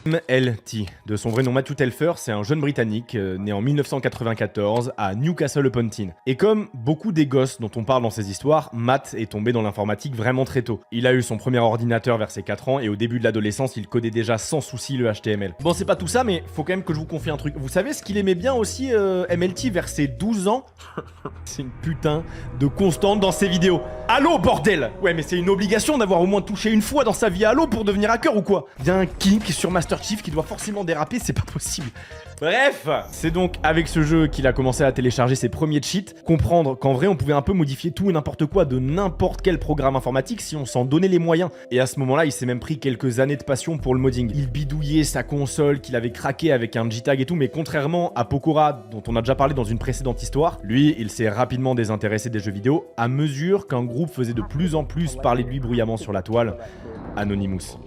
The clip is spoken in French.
MLT, de son vrai nom Matthew Telfer, c'est un jeune Britannique né en 1994 à Newcastle-upon-Tyne. Et comme beaucoup des gosses dont on parle dans ces histoires, Matt est tombé dans l'informatique vraiment très tôt. Il a eu son premier ordinateur vers ses 4 ans et au début de l'adolescence, il codait déjà sans souci le HTML. Bon, c'est pas tout ça, mais faut quand même que je vous confie un truc. Vous savez ce qu'il aimait bien aussi MLT vers ses 12 ans? C'est une putain de constante dans ses vidéos. Halo, bordel! Ouais, mais c'est une obligation d'avoir au moins touché une fois dans sa vie à Halo pour devenir hacker ou quoi? Il y a un kink sur Master Chief qui doit forcément déraper, c'est pas possible. Bref, c'est donc avec ce jeu qu'il a commencé à télécharger ses premiers cheats, comprendre qu'en vrai on pouvait un peu modifier tout et n'importe quoi de n'importe quel programme informatique si on s'en donnait les moyens. Et à ce moment-là, il s'est même pris quelques années de passion pour le modding. Il bidouillait sa console qu'il avait craqué avec un JTAG et tout, mais contrairement à Pokora, dont on a déjà parlé dans une précédente histoire, lui, il s'est rapidement désintéressé des jeux vidéo à mesure qu'un groupe faisait de plus en plus parler de lui bruyamment sur la toile, Anonymous.